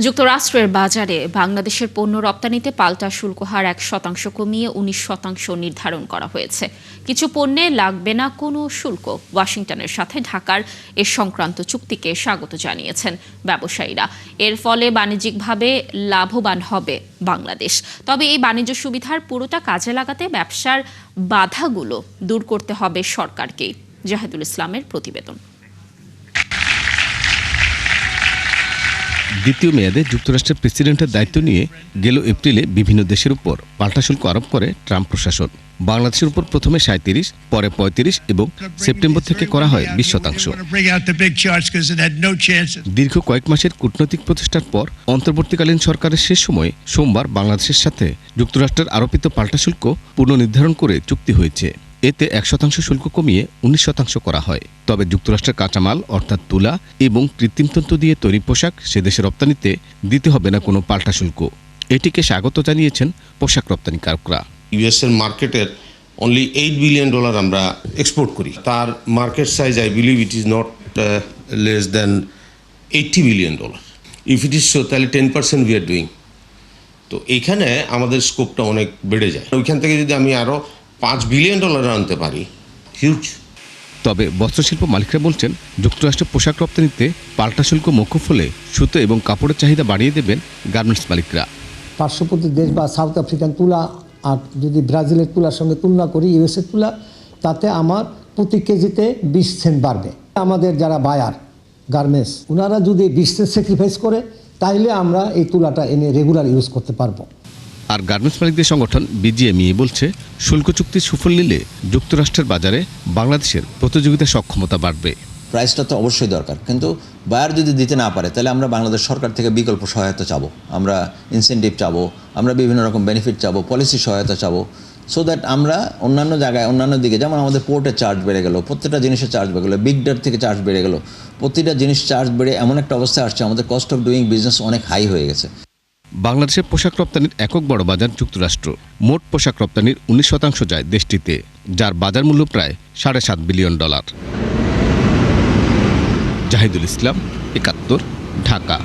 যুক্তরাষ্ট্রের বাজারে বাংলাদেশের পণ্য রপ্তানিতে পাল্টা শুল্ক হার 1% কমিয়ে 19% নির্ধারণ করা হয়েছে। কিছু পণ্যে লাগবে না কোনো শুল্ক। ওয়াশিংটনের সাথে ঢাকার এ সংক্রান্ত চুক্তিকে স্বাগত জানিয়েছেন ব্যবসায়ীরা। এর ফলে বাণিজ্যিকভাবে লাভবান হবে বাংলাদেশ। তবে এই বাণিজ্য সুবিধার পুরোটা কাজে লাগাতে ব্যবসার বাধাগুলো দূর করতে হবে সরকারকেই। জাহিদুল ইসলামের প্রতিবেদন। দ্বিতীয় মেয়াদে যুক্তরাষ্ট্রের প্রেসিডেন্টের দায়িত্ব নিয়ে গেল এপ্রিলে বিভিন্ন দেশের উপর পাল্টা শুল্ক আরোপ করে ট্রাম্প প্রশাসন। বাংলাদেশের উপর প্রথমে 37, পরে 35 এবং সেপ্টেম্বর থেকে করা হয় 20%। দীর্ঘ কয়েক মাসের কূটনৈতিক প্রচেষ্টার পর অন্তর্বর্তীকালীন সরকারের শেষ সময়ে সোমবার বাংলাদেশের সাথে যুক্তরাষ্ট্রের আরোপিত পাল্টা শুল্ক পুনর্নির্ধারণ করে চুক্তি হয়েছে। এতে 1% শুল্ক কমিয়ে 19% করা হয়। তবে যুক্তরাষ্ট্রের কাঁচামাল অর্থাৎ তুলা এবং কৃত্রিম তন্তু দিয়ে তৈরি পোশাক সে দেশে রপ্তানিতে দিতে হবে না কোনো পাল্টা শুল্ক। এটিকে স্বাগত জানিয়েছেন পোশাক রপ্তানিকারকরা। ইউএস এর মার্কেটের অনলি $8 বিলিয়ন আমরা এক্সপোর্ট করি। তার market size I believe it is not less than $80 billion. If it is so তাহলে 10% উই আর ডুইং। তো এখানে আমাদের স্কোপটা অনেক বেড়ে যায়। ওইখান থেকে যদি আমি আরও $5 বিলিয়ন আনতে পারি, হিউজ। তবে বস্ত্রশিল্প মালিকরা বলছেন যুক্তরাষ্ট্রের পোশাক রপ্তানিতে পাল্টা শুল্ক মওকুফ হলে সুতো এবং কাপড়ের চাহিদা বাড়িয়ে দেবেন গার্মেন্টস মালিকরা। পার্শ্ববর্তী দেশ বা সাউথ আফ্রিকান তুলা আর যদি ব্রাজিলের তুলার সঙ্গে তুলনা করি ইউএসের তুলা, তাতে আমার প্রতি কেজিতে 20 সেন্ট বাড়বে। আমাদের যারা বায়ার গার্মেন্টস ওনারা যদি 20 সেন্ট স্যাক্রিফাইস করে তাইলে আমরা এই তুলাটা এনে রেগুলার ইউজ করতে পারবো। আর গার্মেন্টস মালিকদের সংগঠন বিজিএমইএ বলছে শুল্ক চুক্তির সুফল নিলে যুক্তরাষ্ট্রের বাজারে বাংলাদেশের প্রতিযোগিতা সক্ষমতা বাড়বে। প্রাইসটা তো অবশ্যই দরকার, কিন্তু বায়ার যদি দিতে না পারে তাহলে আমরা বাংলাদেশ সরকার থেকে বিকল্প সহায়তা চাবো, আমরা ইনসেন্টিভ চাবো, আমরা বিভিন্ন রকম বেনিফিট চাবো, পলিসি সহায়তা চাবো, সো দ্যাট আমরা অন্যান্য জায়গায় অন্যান্য দিকে যেমন আমাদের পোর্টের চার্জ বেড়ে গেল, প্রত্যেকটা জিনিসের চার্জ বেড়ে গেলো, বিগ ডেট থেকে চার্জ বেড়ে গেলো, প্রতিটা জিনিস চার্জ বেড়ে এমন একটা অবস্থায় আসছে আমাদের কস্ট অফ ডুইং বিজনেস অনেক হাই হয়ে গেছে। বাংলাদেশের পোশাক রপ্তানির একক বড় বাজার যুক্তরাষ্ট্র। মোট পোশাক রপ্তানির 19% যায় দেশটিতে, যার বাজার মূল্য প্রায় $7.5 বিলিয়ন। জাহিদুল ইসলাম, 71, ঢাকা।